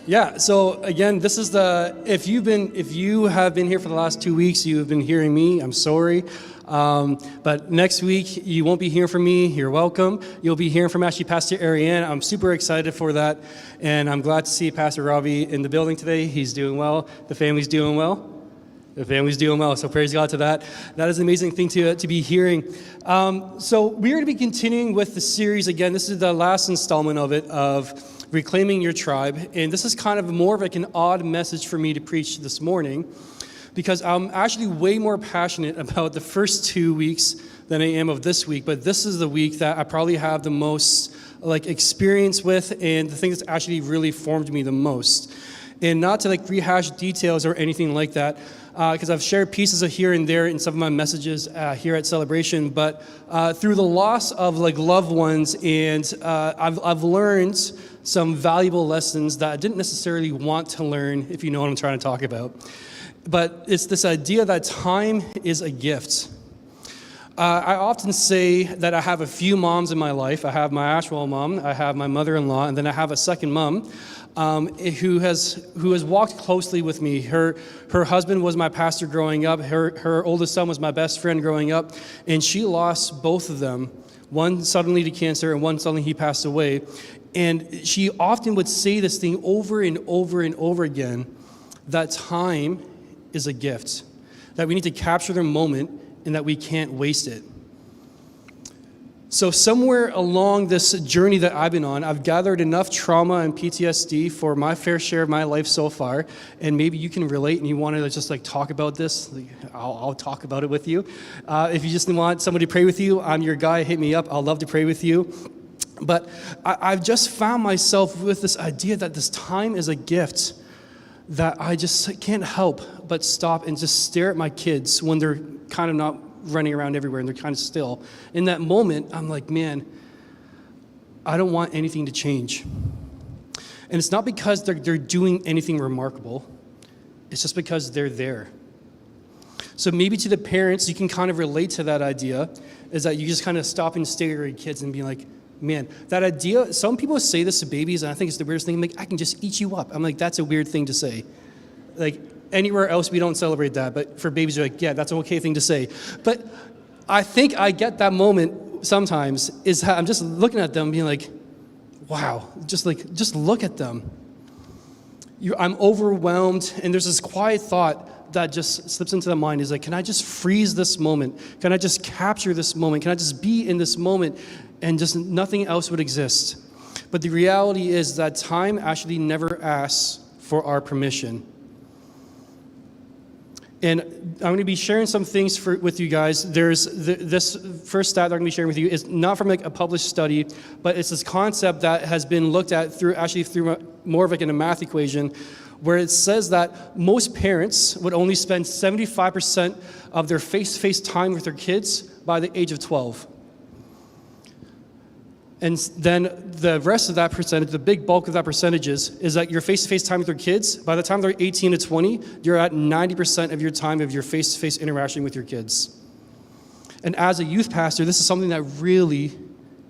Yeah, so again, this is if you have been here for the last 2 weeks, you have been hearing me, I'm sorry. But next week, you won't be hearing from me, you're welcome. You'll be hearing from actually Pastor Ariane. I'm super excited for that, and I'm glad to see Pastor Robbie in the building today. He's doing well, the family's doing well. The family's doing well, so praise God to that. That is an amazing thing to be hearing. So we're going to be continuing with the series again. This is the last installment of it, of Reclaiming Your Tribe. And this is kind of more of like an odd message for me to preach this morning, because I'm actually way more passionate about the first 2 weeks than I am of this week. But this is the week that I probably have the most experience with, and the thing that's actually really formed me the most. And not to rehash details or anything like that, because I've shared pieces of here and there in some of my messages here at Celebration, but through the loss of loved ones, and I've learned some valuable lessons that I didn't necessarily want to learn, if you know what I'm trying to talk about. But it's this idea that time is a gift. I often say that I have a few moms in my life. I have my actual mom, I have my mother-in-law, and then I have a second mom who has walked closely with me. Her husband was my pastor growing up. Her oldest son was my best friend growing up, and she lost both of them. One suddenly to cancer, and one suddenly he passed away. And she often would say this thing over and over and over again, that time is a gift, that we need to capture the moment and that we can't waste it. So somewhere along this journey that I've been on, I've gathered enough trauma and PTSD for my fair share of my life so far, and maybe you can relate and you want to just talk about this. I'll talk about it with you. If you just want somebody to pray with you, I'm your guy, hit me up. I'll love to pray with you. But I've just found myself with this idea that this time is a gift, that I just can't help but stop and just stare at my kids when they're kind of not running around everywhere and they're kind of still. In that moment, I'm like, man, I don't want anything to change. And it's not because they're doing anything remarkable. It's just because they're there. So maybe to the parents, you can kind of relate to that idea, is that you just kind of stop and stare at your kids and be like, man, that idea, some people say this to babies, and I think it's the weirdest thing. I can just eat you up. I'm like, that's a weird thing to say. Anywhere else, we don't celebrate that. But for babies, you're like, yeah, that's an okay thing to say. But I think I get that moment sometimes, is how I'm just looking at them being like, wow, just look at them. I'm overwhelmed, and there's this quiet thought that just slips into the mind, is like, can I just freeze this moment? Can I just capture this moment? Can I just be in this moment? And just nothing else would exist. But the reality is that time actually never asks for our permission. And I'm going to be sharing some things with you guys. There's this first stat that I'm going to be sharing with you is not from a published study, but it's this concept that has been looked at through more of in a math equation, where it says that most parents would only spend 75% of their face-to-face time with their kids by the age of 12. And then the rest of that percentage, the big bulk of that percentage is that your face-to-face time with your kids, by the time they're 18 to 20, you're at 90% of your time of your face-to-face interaction with your kids. And as a youth pastor, this is something that really,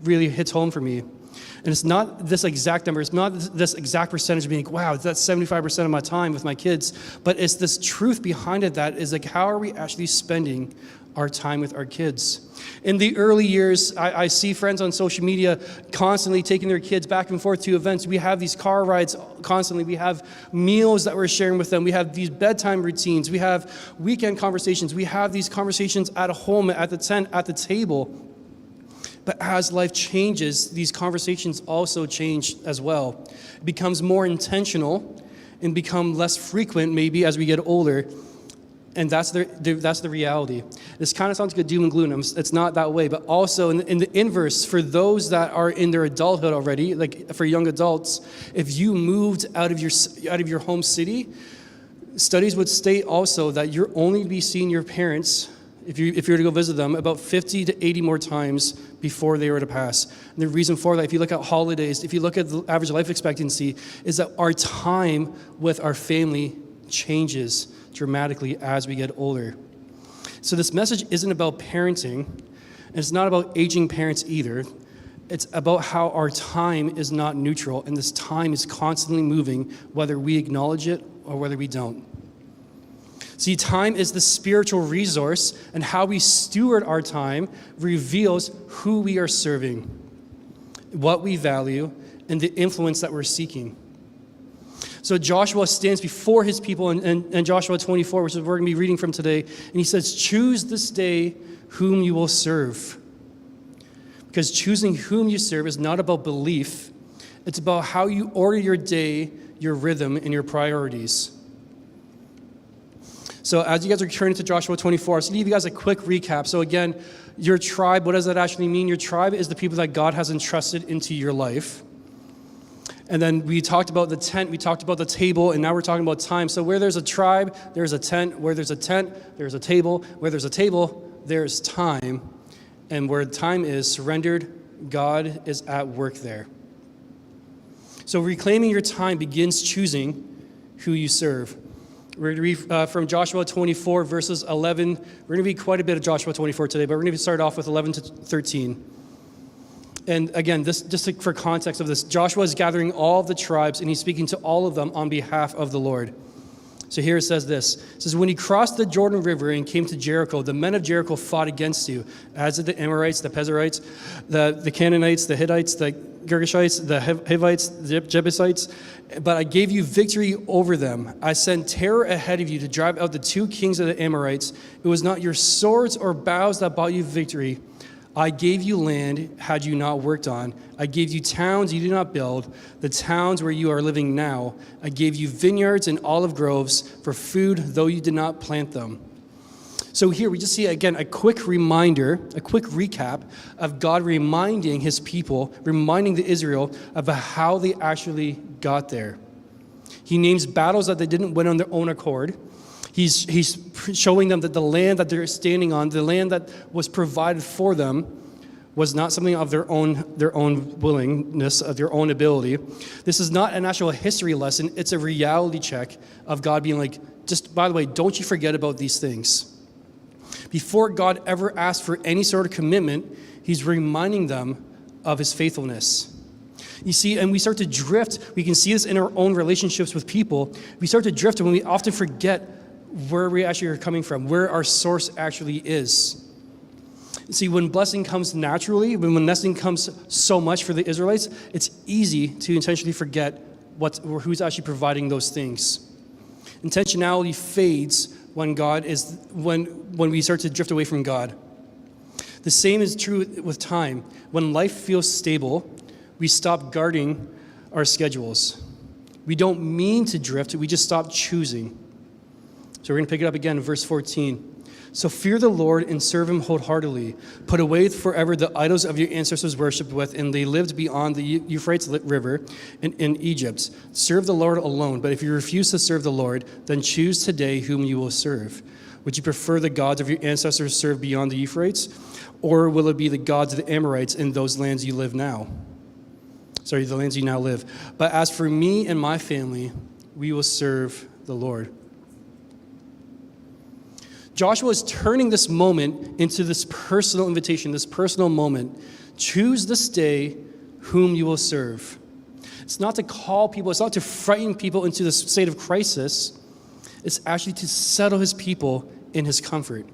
really hits home for me. And it's not this exact number, it's not this exact percentage being wow, that's 75% of my time with my kids, but it's this truth behind it that is how are we actually spending our time with our kids? In the early years, I see friends on social media constantly taking their kids back and forth to events. We have these car rides constantly. We have meals that we're sharing with them. We have these bedtime routines. We have weekend conversations. We have these conversations at home, at the tent, at the table. But as life changes, these conversations also change as well. It becomes more intentional and become less frequent maybe as we get older. And that's the reality. This kind of sounds like a doom and gloom. It's not that way. But also in the inverse, for those that are in their adulthood already, for young adults, if you moved out of your home city, studies would state also that you're only going to be seeing your parents, if you were to go visit them, about 50 to 80 more times before they were to pass. And the reason for that, if you look at holidays, if you look at the average life expectancy, is that our time with our family changes dramatically as we get older. So this message isn't about parenting, and it's not about aging parents either. It's about how our time is not neutral, and this time is constantly moving, whether we acknowledge it or whether we don't. See, time is the spiritual resource, and how we steward our time reveals who we are serving, what we value, and the influence that we're seeking. So Joshua stands before his people in Joshua 24, which is what we're going to be reading from today, and he says, choose this day whom you will serve. Because choosing whom you serve is not about belief, it's about how you order your day, your rhythm, and your priorities. So as you guys are turning to Joshua 24, I'll give you guys a quick recap. So again, your tribe, what does that actually mean? Your tribe is the people that God has entrusted into your life. And then we talked about the tent, we talked about the table, and now we're talking about time. So where there's a tribe, there's a tent. Where there's a tent, there's a table. Where there's a table, there's time. And where time is surrendered, God is at work there. So reclaiming your time begins choosing who you serve. We're going to read from Joshua 24, verses 11. We're going to read quite a bit of Joshua 24 today, but we're going to start off with 11 to 13. And again, this just for context of this, Joshua is gathering all of the tribes, and he's speaking to all of them on behalf of the Lord. So here it says this. It says, when he crossed the Jordan River and came to Jericho, the men of Jericho fought against you, as did the Amorites, the Perizzites, the Canaanites, the Hittites, the Girgashites, the Hivites, the Jebusites. But I gave you victory over them. I sent terror ahead of you to drive out the two kings of the Amorites. It was not your swords or bows that brought you victory. I gave you land had you not worked on. I gave you towns you did not build, the towns where you are living now. I gave you vineyards and olive groves for food, though you did not plant them. So here we just see, again, a quick reminder, a quick recap of God reminding his people, reminding the Israel of how they actually got there. He names battles that they didn't win on their own accord. He's showing them that the land that they're standing on, the land that was provided for them, was not something of their own willingness, of their own ability. This is not an actual history lesson. It's a reality check of God being like, just by the way, don't you forget about these things. Before God ever asked for any sort of commitment, he's reminding them of his faithfulness. You see, and we start to drift. We can see this in our own relationships with people. We start to drift when we often forget where we actually are coming from, where our source actually is. See, when blessing comes naturally, when blessing comes so much for the Israelites, it's easy to intentionally forget who's actually providing those things. Intentionality fades when we start to drift away from God. The same is true with time. When life feels stable, we stop guarding our schedules. We don't mean to drift, we just stop choosing. So we're going to pick it up again in verse 14. So fear the Lord and serve him wholeheartedly. Put away forever the idols of your ancestors worshipped with, and they lived beyond the Euphrates River in Egypt. Serve the Lord alone. But if you refuse to serve the Lord, then choose today whom you will serve. Would you prefer the gods of your ancestors served beyond the Euphrates? Or will it be the gods of the Amorites in those lands you live now? Sorry, the lands you now live. But as for me and my family, we will serve the Lord. Joshua is turning this moment into this personal invitation, this personal moment. Choose this day whom you will serve. It's not to call people, it's not to frighten people into this state of crisis. It's actually to settle his people in his comfort.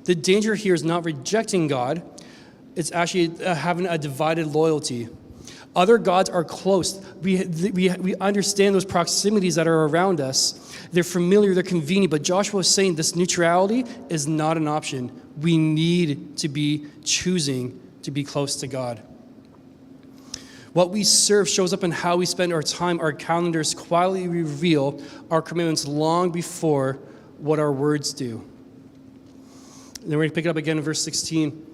The danger here is not rejecting God. It's actually having a divided loyalty. Other gods are close. We understand those proximities that are around us. They're familiar, they're convenient, but Joshua is saying this neutrality is not an option. We need to be choosing to be close to God. What we serve shows up in how we spend our time. Our calendars quietly reveal our commitments long before what our words do. And then we're going to pick it up again in verse 16.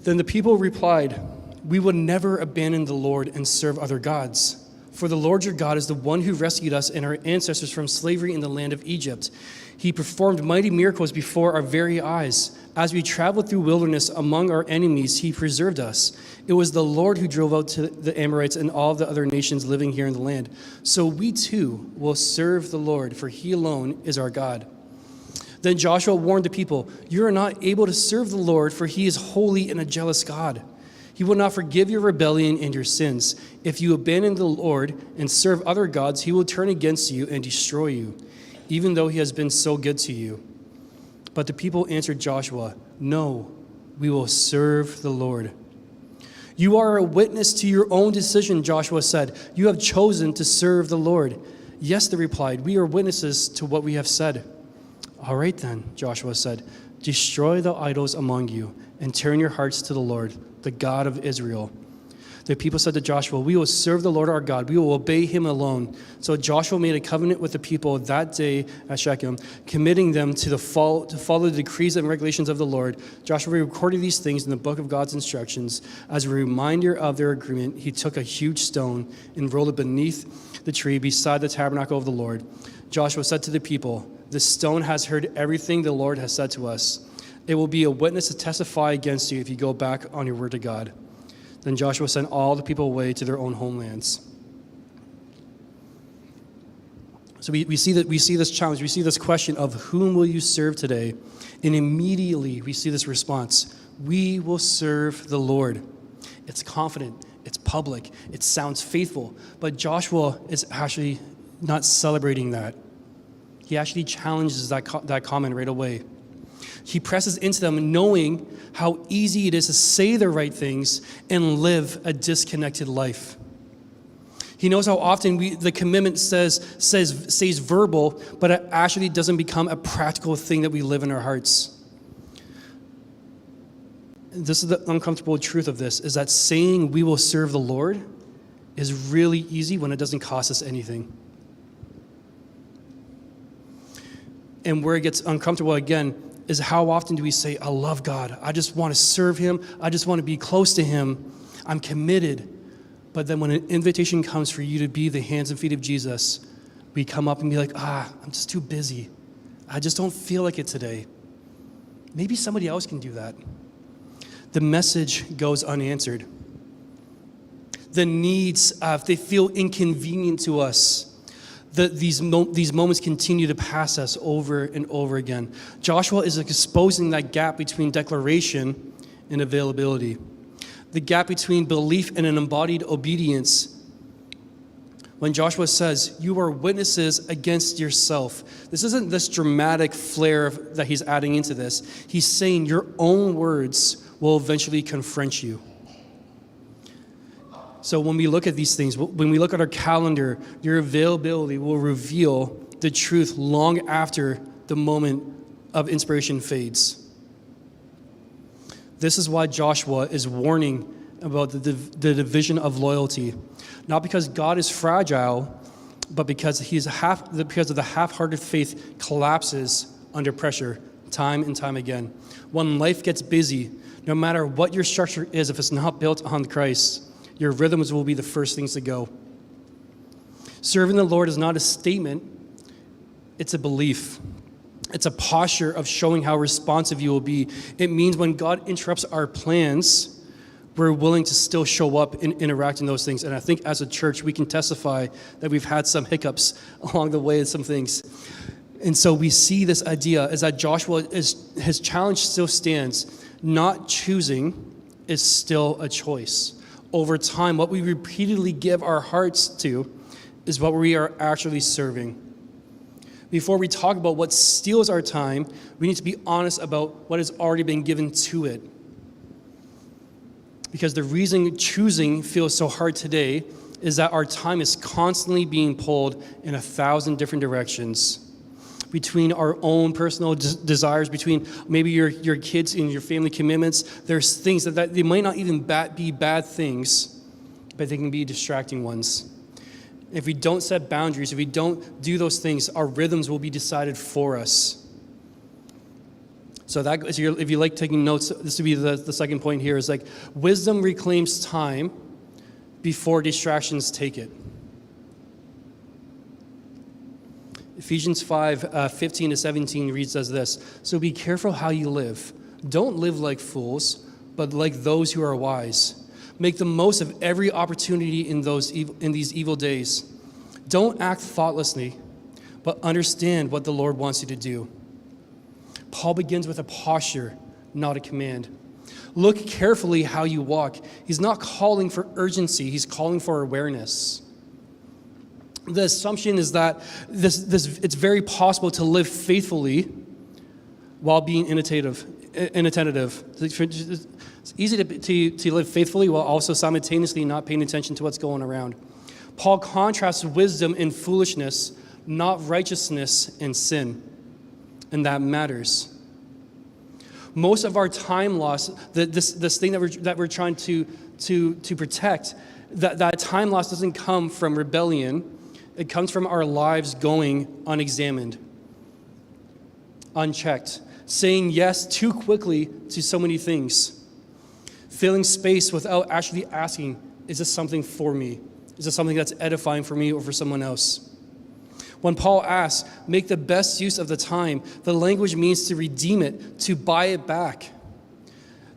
Then the people replied, "We will never abandon the Lord and serve other gods. For the Lord your God is the one who rescued us and our ancestors from slavery in the land of Egypt. He performed mighty miracles before our very eyes. As we traveled through wilderness among our enemies, he preserved us. It was the Lord who drove out to the Amorites and all the other nations living here in the land. So we too will serve the Lord, for he alone is our God." Then Joshua warned the people, "You are not able to serve the Lord, for he is holy and a jealous God. He will not forgive your rebellion and your sins. If you abandon the Lord and serve other gods, he will turn against you and destroy you, even though he has been so good to you. But the people answered Joshua, no, we will serve the Lord. You are a witness to your own decision, Joshua said. You have chosen to serve the Lord. Yes, they replied, we are witnesses to what we have said. All right then, Joshua said, destroy the idols among you and turn your hearts to the Lord, the God of Israel. The people said to Joshua, we will serve the Lord our God. We will obey him alone. So Joshua made a covenant with the people that day at Shechem, committing them to follow the decrees and regulations of the Lord. Joshua recorded these things in the book of God's instructions. As a reminder of their agreement, he took a huge stone and rolled it beneath the tree beside the tabernacle of the Lord. Joshua said to the people, this stone has heard everything the Lord has said to us. It will be a witness to testify against you if you go back on your word to God. Then Joshua sent all the people away to their own homelands. So we see this challenge. We see this question of whom will you serve today? And immediately we see this response. We will serve the Lord. It's confident. It's public. It sounds faithful. But Joshua is actually not celebrating that. He actually challenges that comment right away. He presses into them knowing how easy it is to say the right things and live a disconnected life. He knows how often the commitment stays verbal, but it actually doesn't become a practical thing that we live in our hearts. This is the uncomfortable truth of this, is that saying we will serve the Lord is really easy when it doesn't cost us anything. And where it gets uncomfortable again is how often do we say, I love God. I just want to serve him. I just want to be close to him. I'm committed. But then when an invitation comes for you to be the hands and feet of Jesus, we come up and be like, I'm just too busy. I just don't feel like it today. Maybe somebody else can do that. The message goes unanswered. The needs, if they feel inconvenient to us, these moments continue to pass us over and over again. Joshua is exposing that gap between declaration and availability, the gap between belief and an embodied obedience. When Joshua says, you are witnesses against yourself, this isn't this dramatic flair that he's adding into this. He's saying your own words will eventually confront you. So when we look at these things, when we look at our calendar, your availability will reveal the truth long after the moment of inspiration fades. This is why Joshua is warning about the division of loyalty, not because God is fragile, but because because of the half-hearted faith collapses under pressure time and time again. When life gets busy, no matter what your structure is, if it's not built on Christ, your rhythms will be the first things to go. Serving the Lord is not a statement, it's a belief. It's a posture of showing how responsive you will be. It means when God interrupts our plans, we're willing to still show up and interact in those things. And I think as a church, we can testify that we've had some hiccups along the way and some things. And so we see this idea is that his challenge still stands. Not choosing is still a choice. Over time, what we repeatedly give our hearts to is what we are actually serving. Before we talk about what steals our time, we need to be honest about what has already been given to it. Because the reason choosing feels so hard today is that our time is constantly being pulled in 1,000 different directions. Between our own personal desires, between maybe your kids and your family commitments, there's things that they might not even be bad things, but they can be distracting ones. If we don't set boundaries, if we don't do those things, our rhythms will be decided for us. So if you like taking notes, this would be the second point here, is like wisdom reclaims time before distractions take it. Ephesians 5:15-17 reads as this, so be careful how you live. Don't live like fools, but like those who are wise. Make the most of every opportunity in these evil days. Don't act thoughtlessly, but understand what the Lord wants you to do. Paul begins with a posture, not a command. Look carefully how you walk. He's not calling for urgency. He's calling for awareness. The assumption is that it's very possible to live faithfully while being inattentive. It's easy to live faithfully while also simultaneously not paying attention to what's going around. Paul contrasts wisdom and foolishness, not righteousness and sin, and that matters. Most of our time loss, this thing that we're trying to protect, that time loss doesn't come from rebellion. It comes from our lives going unexamined, unchecked, saying yes too quickly to so many things, filling space without actually asking, is this something for me? Is this something that's edifying for me or for someone else? When Paul asks, make the best use of the time, the language means to redeem it, to buy it back.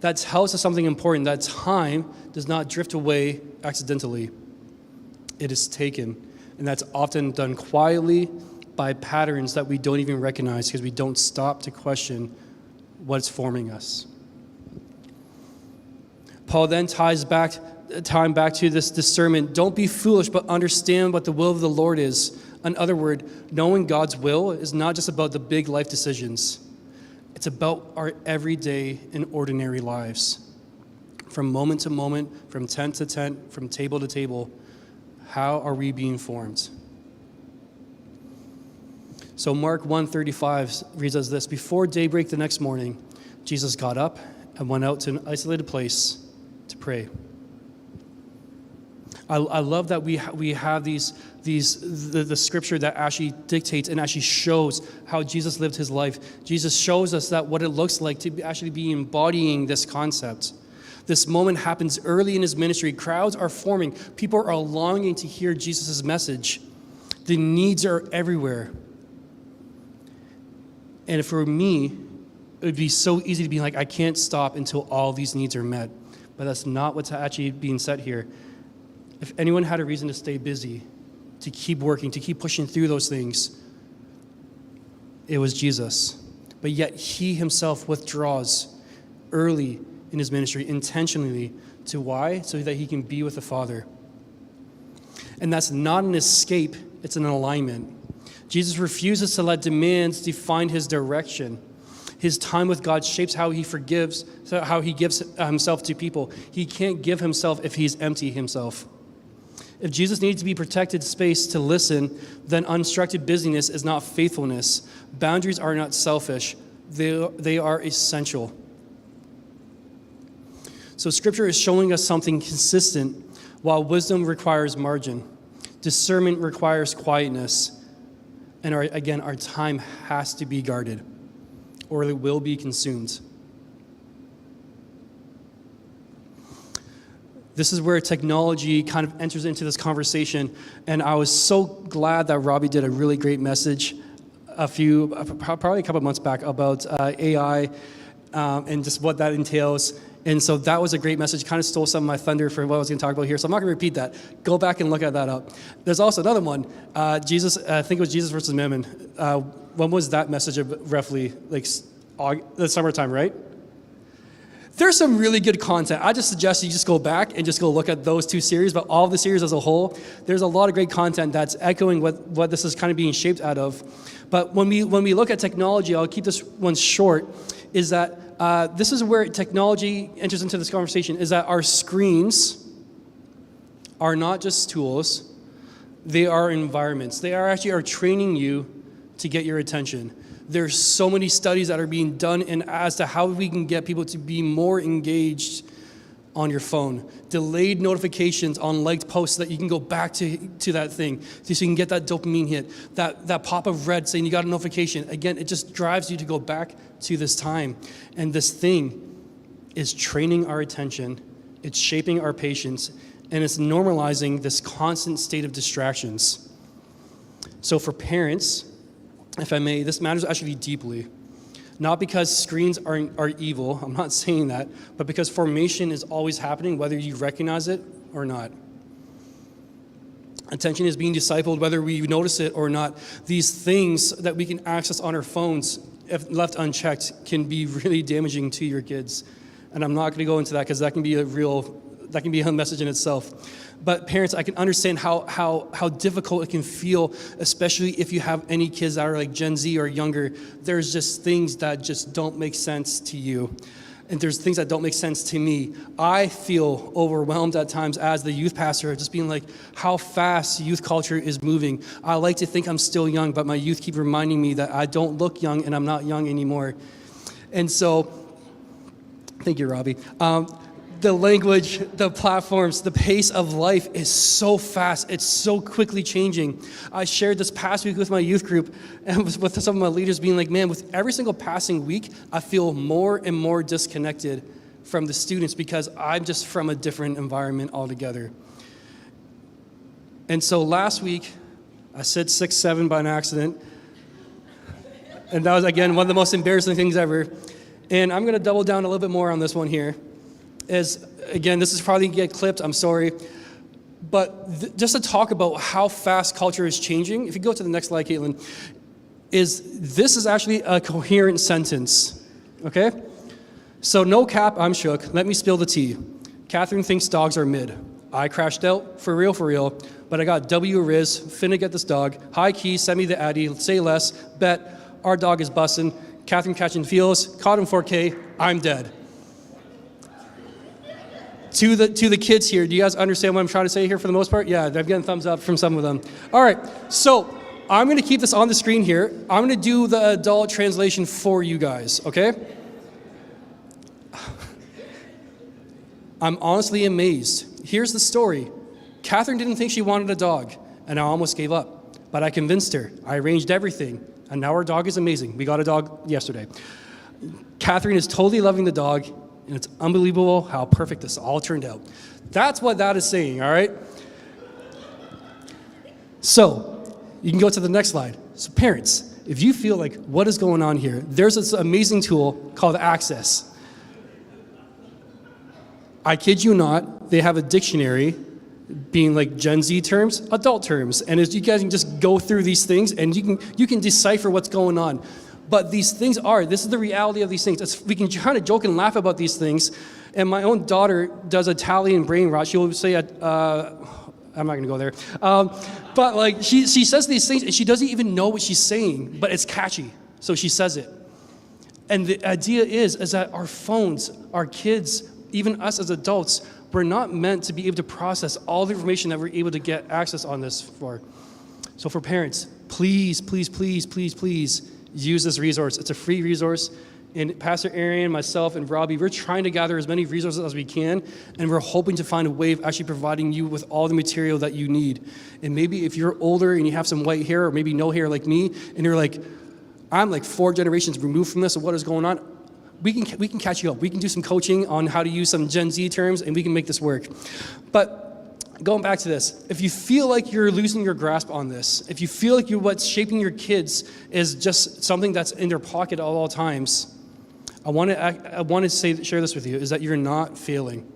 That tells us something important, that time does not drift away accidentally. It is taken. And that's often done quietly by patterns that we don't even recognize because we don't stop to question what's forming us. Paul then ties time back to this discernment. Don't be foolish, but understand what the will of the Lord is. In other words, knowing God's will is not just about the big life decisions. It's about our everyday and ordinary lives. From moment to moment, from tent to tent, from table to table, how are we being formed? So Mark 1:35 reads as this: before daybreak the next morning, Jesus got up and went out to an isolated place to pray. I love that we have the scripture that actually dictates and actually shows how Jesus lived his life. Jesus shows us that what it looks like to actually be embodying this concept. This moment happens early in his ministry. Crowds are forming. People are longing to hear Jesus' message. The needs are everywhere. And for me, it would be so easy to be like, I can't stop until all these needs are met. But that's not what's actually being said here. If anyone had a reason to stay busy, to keep working, to keep pushing through those things, it was Jesus. But yet he himself withdraws early in his ministry intentionally. To why? So that he can be with the Father. And that's not an escape, it's an alignment. Jesus refuses to let demands define his direction. His time with God shapes how he forgives, how he gives himself to people. He can't give himself if he's empty himself. If Jesus needs to be protected space to listen, then unstructured busyness is not faithfulness. Boundaries are not selfish. They are essential. So Scripture is showing us something consistent. While wisdom requires margin, discernment requires quietness, and our time has to be guarded, or it will be consumed. This is where technology kind of enters into this conversation, and I was so glad that Robbie did a really great message probably a couple of months back about AI and just what that entails. And so that was a great message. Kind of stole some of my thunder for what I was going to talk about here. So I'm not going to repeat that. Go back and look at that up. There's also another one. Jesus, I think it was Jesus versus Mammon. When was that message roughly? Like the summertime, right? There's some really good content. I just suggest you just go back and just go look at those two series, but all of the series as a whole, there's a lot of great content that's echoing what this is kind of being shaped out of. But when we look at technology, I'll keep this one short, is that this is where technology enters into this conversation, is that our screens are not just tools, they are environments. They are training you to get your attention. There's so many studies that are being done as to how we can get people to be more engaged on your phone. Delayed notifications on liked posts so that you can go back to that thing, so you can get that dopamine hit, that pop of red saying you got a notification. Again, it just drives you to go back to this time. And this thing is training our attention, it's shaping our patience, and it's normalizing this constant state of distractions. So for parents, if I may, this matters actually deeply. Not because screens are evil, I'm not saying that, but because formation is always happening, whether you recognize it or not. Attention is being discipled, whether we notice it or not. These things that we can access on our phones, if left unchecked, can be really damaging to your kids. And I'm not going to go into that because that can be a message in itself. But parents, I can understand how difficult it can feel, especially if you have any kids that are like Gen Z or younger. There's just things that just don't make sense to you. And there's things that don't make sense to me. I feel overwhelmed at times as the youth pastor, just being like, how fast youth culture is moving. I like to think I'm still young, but my youth keep reminding me that I don't look young and I'm not young anymore. And so, thank you, Robbie. The language, the platforms, the pace of life is so fast. It's so quickly changing. I shared this past week with my youth group and with some of my leaders being like, man, with every single passing week, I feel more and more disconnected from the students because I'm just from a different environment altogether. And so last week, I said 6'7" by an accident. And that was, again, one of the most embarrassing things ever. And I'm going to double down a little bit more on this one here. Again, this is probably going to get clipped, I'm sorry. But just to talk about how fast culture is changing, if you go to the next slide, Caitlin, this is actually a coherent sentence, okay? So no cap, I'm shook. Let me spill the tea. Catherine thinks dogs are mid. I crashed out, for real, but I got W Riz, finna get this dog. High key, send me the Addy, say less, bet, our dog is bussin'. Catherine catching feels, caught him 4K, I'm dead. To the kids here, do you guys understand what I'm trying to say here for the most part? Yeah, I'm getting thumbs up from some of them. All right, so I'm going to keep this on the screen here. I'm going to do the adult translation for you guys, okay? I'm honestly amazed. Here's the story. Catherine didn't think she wanted a dog, and I almost gave up. But I convinced her. I arranged everything, and now our dog is amazing. We got a dog yesterday. Catherine is totally loving the dog, and it's unbelievable how perfect this all turned out. That's what that is saying, all right? So, you can go to the next slide. So parents, if you feel like, what is going on here? There's this amazing tool called Access. I kid you not, they have a dictionary being like Gen Z terms, adult terms. And as you guys can just go through these things and you can decipher what's going on. But these things this is the reality of these things. We can kind of joke and laugh about these things. And my own daughter does Italian brain rot. She will say, I'm not going to go there. But like she says these things and she doesn't even know what she's saying, but it's catchy. So she says it. And the idea is that our phones, our kids, even us as adults, we're not meant to be able to process all the information that we're able to get access on this for. So for parents, please, please, please, please, please, use this resource. It's a free resource. And Pastor Arian, myself, and Robbie, we're trying to gather as many resources as we can, and we're hoping to find a way of actually providing you with all the material that you need. And maybe if you're older and you have some white hair or maybe no hair like me, and you're like, I'm like 4 generations removed from this, of what is going on, we can catch you up. We can do some coaching on how to use some Gen Z terms, and we can make this work. But going back to this, if you feel like you're losing your grasp on this, if you feel like what's shaping your kids is just something that's in their pocket at all times, I want to share this with you, is that you're not failing.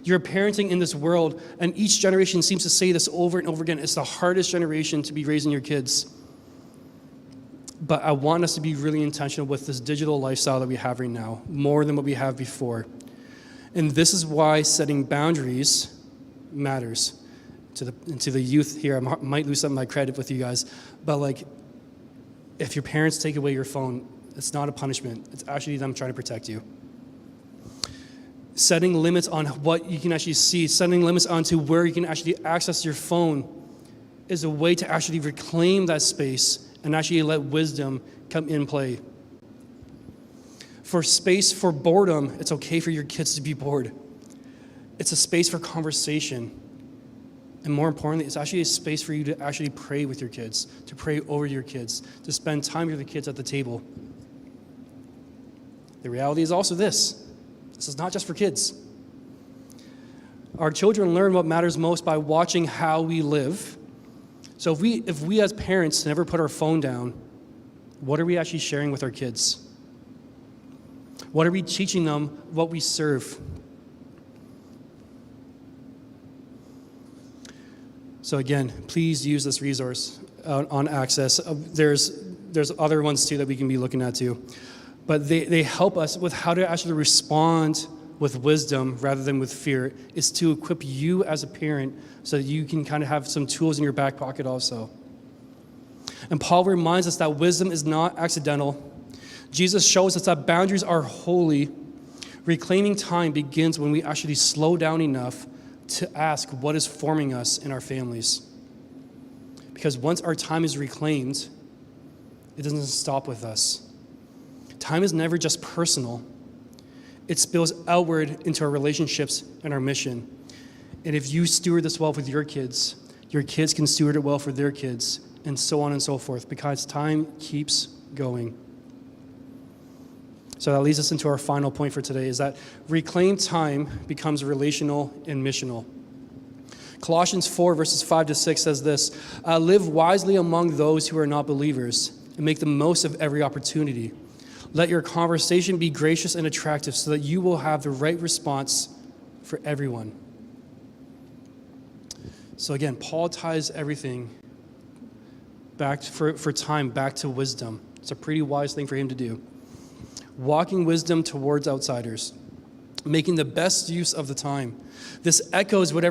You're parenting in this world, and each generation seems to say this over and over again. It's the hardest generation to be raising your kids. But I want us to be really intentional with this digital lifestyle that we have right now, more than what we have before. And this is why setting boundaries matters to the youth here. I might lose some of my credit with you guys, but like, if your parents take away your phone, it's not a punishment. It's actually them trying to protect you. Setting limits on what you can actually see, setting limits onto where you can actually access your phone is a way to actually reclaim that space and actually let wisdom come in play. For space for boredom, it's okay for your kids to be bored. It's a space for conversation. And more importantly, it's actually a space for you to actually pray with your kids, to pray over your kids, to spend time with the kids at the table. The reality is also this. This is not just for kids. Our children learn what matters most by watching how we live. So if we as parents never put our phone down, what are we actually sharing with our kids? What are we teaching them what we serve? So again, please use this resource on Access. There's other ones too that we can be looking at too. but they help us with how to actually respond with wisdom rather than with fear. Is to equip you as a parent so that you can kind of have some tools in your back pocket also. And Paul reminds us that wisdom is not accidental. Jesus shows us that boundaries are holy. Reclaiming time begins when we actually slow down enough to ask what is forming us in our families. Because once our time is reclaimed, it doesn't stop with us. Time is never just personal. It spills outward into our relationships and our mission. And if you steward this well with your kids can steward it well for their kids, and so on and so forth, because time keeps going. So that leads us into our final point for today, is that reclaimed time becomes relational and missional. Colossians 4, verses 5-6 says this, live wisely among those who are not believers, and make the most of every opportunity. Let your conversation be gracious and attractive so that you will have the right response for everyone. So again, Paul ties everything back for time, back to wisdom. It's a pretty wise thing for him to do. Walking wisdom towards outsiders, making the best use of the time. This echoes what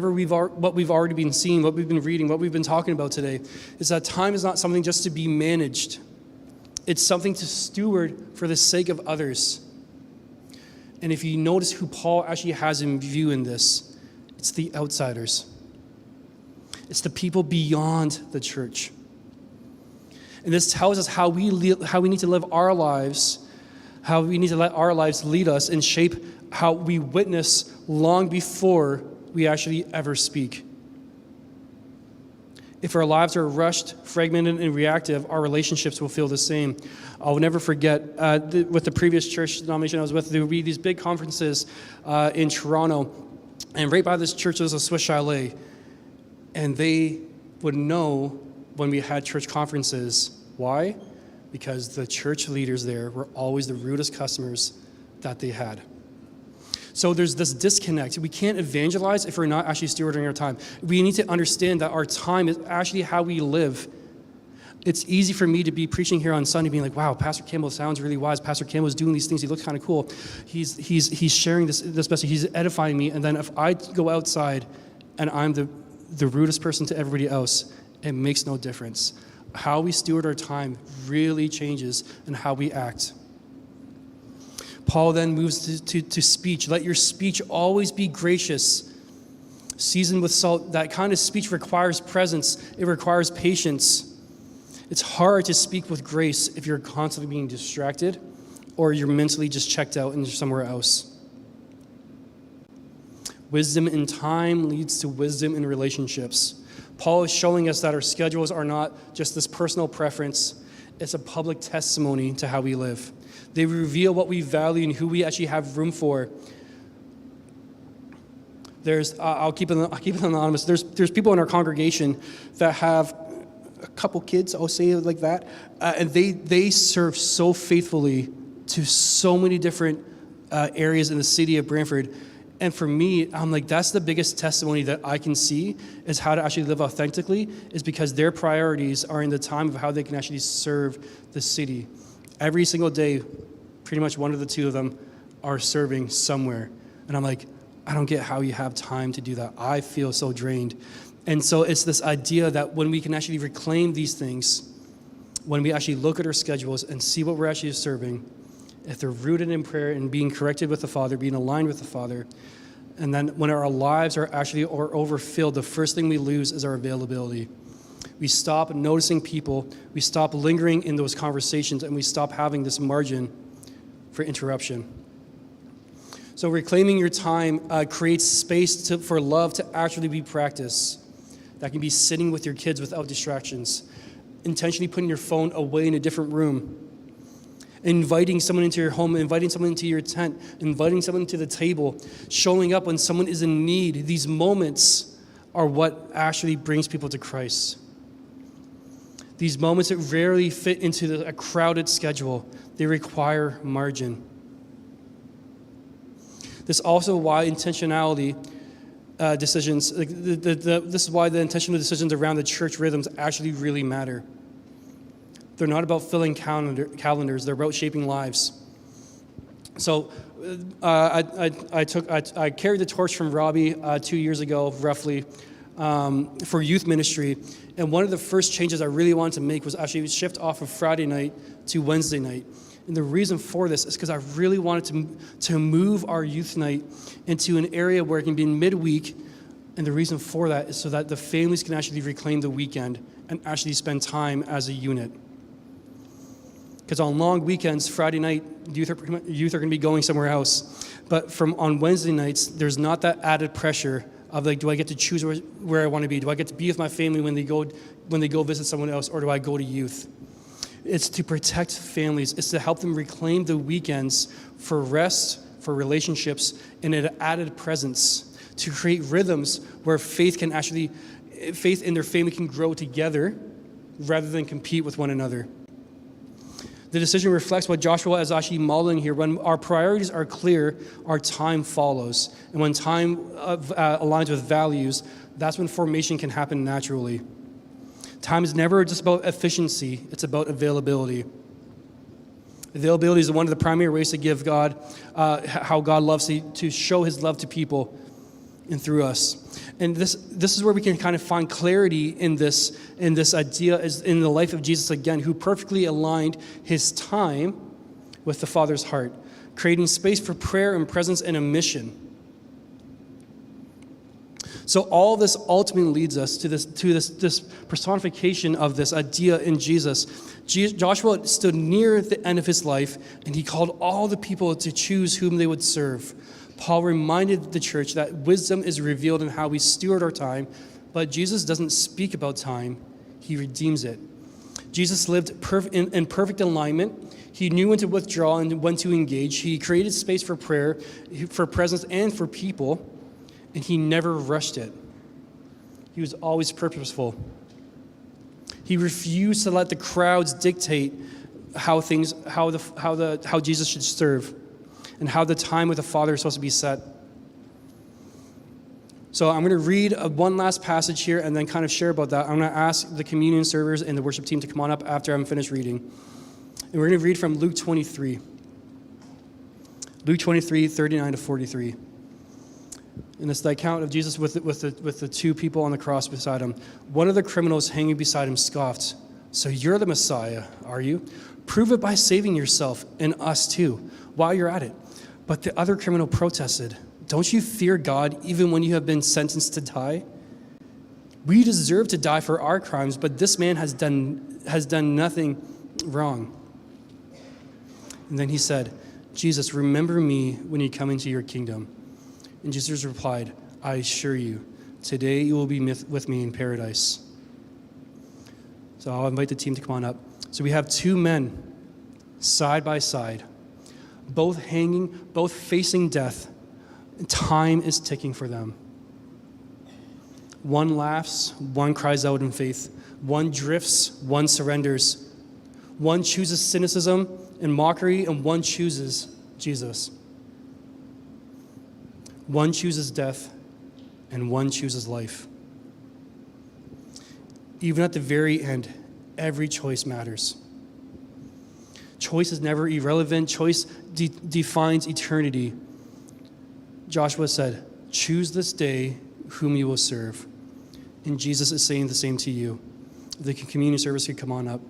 we've already been seeing, what we've been reading, what we've been talking about today, is that time is not something just to be managed. It's something to steward for the sake of others. And if you notice who Paul actually has in view in this, it's the outsiders. It's the people beyond the church. And this tells us how we need to live our lives, how we need to let our lives lead us and shape how we witness long before we actually ever speak. If our lives are rushed, fragmented, and reactive, our relationships will feel the same. I'll never forget, with the previous church denomination I was with, there would be these big conferences in Toronto, and right by this church there was a Swiss chalet, and they would know when we had church conferences. Why? Because the church leaders there were always the rudest customers that they had. So there's this disconnect. We can't evangelize if we're not actually stewarding our time. We need to understand that our time is actually how we live. It's easy for me to be preaching here on Sunday being like, wow, Pastor Campbell sounds really wise. Pastor Campbell is doing these things. He looks kind of cool. He's sharing this message. He's edifying me. And then if I go outside and I'm the rudest person to everybody else, it makes no difference. How we steward our time really changes in how we act. Paul then moves to speech. Let your speech always be gracious, seasoned with salt. That kind of speech requires presence. It requires patience. It's hard to speak with grace if you're constantly being distracted or you're mentally just checked out and you're somewhere else. Wisdom in time leads to wisdom in relationships. Paul is showing us that our schedules are not just this personal preference. It's a public testimony to how we live. They reveal what we value and who we actually have room for. I'll keep it anonymous. There's people in our congregation that have a couple kids, I'll say it like that, and they serve so faithfully to so many different areas in the city of Brantford. And for me, I'm like, that's the biggest testimony that I can see is how to actually live authentically, is because their priorities are in the time of how they can actually serve the city. Every single day, pretty much one of the two of them are serving somewhere. And I'm like, I don't get how you have time to do that. I feel so drained. And so it's this idea that when we can actually reclaim these things, when we actually look at our schedules and see what we're actually serving, if they're rooted in prayer and being corrected with the Father, being aligned with the Father, and then when our lives are actually overfilled, the first thing we lose is our availability. We stop noticing people, we stop lingering in those conversations, and we stop having this margin for interruption. So reclaiming your time creates space for love to actually be practiced. That can be sitting with your kids without distractions, intentionally putting your phone away in a different room, inviting someone into your home, inviting someone into your tent, inviting someone to the table, showing up when someone is in need. These moments are what actually brings people to Christ. These moments that rarely fit into a crowded schedule, they require margin. This is also why intentionality decisions, this is why the intentional decisions around the church rhythms actually really matter. They're not about filling calendars, they're about shaping lives. So I carried the torch from Robbie 2 years ago, roughly, for youth ministry. And one of the first changes I really wanted to make was actually shift off of Friday night to Wednesday night. And the reason for this is because I really wanted to move our youth night into an area where it can be midweek. And the reason for that is so that the families can actually reclaim the weekend and actually spend time as a unit. Because on long weekends, Friday night, youth are going to be going somewhere else. But on Wednesday nights, there's not that added pressure of like, do I get to choose where I want to be? Do I get to be with my family when they go visit someone else, or do I go to youth? It's to protect families. It's to help them reclaim the weekends for rest, for relationships, and an added presence to create rhythms where faith in their family can grow together rather than compete with one another. The decision reflects what Joshua is actually modeling here. When our priorities are clear, our time follows. And when time aligns with values, that's when formation can happen naturally. Time is never just about efficiency, it's about availability. Availability is one of the primary ways to give God, how God loves to show his love to people and through us. And this is where we can kind of find clarity in this idea, is in the life of Jesus again, who perfectly aligned his time with the Father's heart, creating space for prayer and presence and a mission. So all this ultimately leads us to this personification of this idea in Jesus. Joshua stood near the end of his life, and he called all the people to choose whom they would serve. Paul reminded the church that wisdom is revealed in how we steward our time, but Jesus doesn't speak about time, he redeems it. Jesus lived in perfect alignment. He knew when to withdraw and when to engage. He created space for prayer, for presence, and for people, and he never rushed it. He was always purposeful. He refused to let the crowds dictate how Jesus should serve, and how the time with the Father is supposed to be set. So I'm going to read one last passage here and then kind of share about that. I'm going to ask the communion servers and the worship team to come on up after I'm finished reading. And we're going to read from Luke 23. Luke 23, 39 to 43. And it's the account of Jesus with the two people on the cross beside him. One of the criminals hanging beside him scoffed, "So you're the Messiah, are you? Prove it by saving yourself and us too, while you're at it." But the other criminal protested, "Don't you fear God even when you have been sentenced to die? We deserve to die for our crimes, but this man has done nothing wrong." And then he said, "Jesus, remember me when you come into your kingdom." And Jesus replied, "I assure you, today you will be with me in paradise." So I'll invite the team to come on up. So we have two men side by side, both hanging, both facing death. Time is ticking for them. One laughs, one cries out in faith. One drifts, one surrenders. One chooses cynicism and mockery, and one chooses Jesus. One chooses death, and one chooses life. Even at the very end, every choice matters. Choice is never irrelevant. Choice defines eternity. Joshua said, "Choose this day whom you will serve." And Jesus is saying the same to you. The communion service could come on up.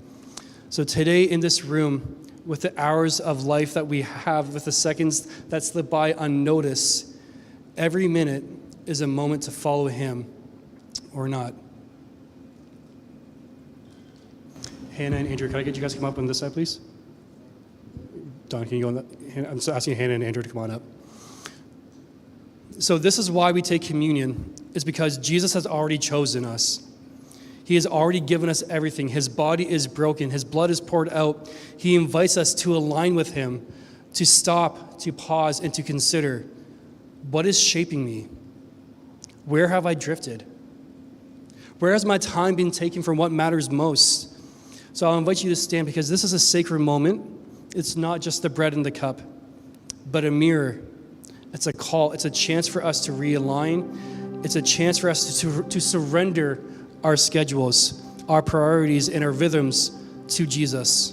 So today in this room, with the hours of life that we have, with the seconds that slip by unnoticed, every minute is a moment to follow him or not. Hannah and Andrew, can I get you guys to come up on this side, please? Don, can you go on that? I'm just asking Hannah and Andrew to come on up. So this is why we take communion, is because Jesus has already chosen us. He has already given us everything. His body is broken. His blood is poured out. He invites us to align with him, to stop, to pause, and to consider, what is shaping me? Where have I drifted? Where has my time been taken from what matters most? So I'll invite you to stand, because this is a sacred moment. It's not just the bread and the cup, but a mirror. It's a call. It's a chance for us to realign. It's a chance for us to surrender our schedules, our priorities, and our rhythms to Jesus.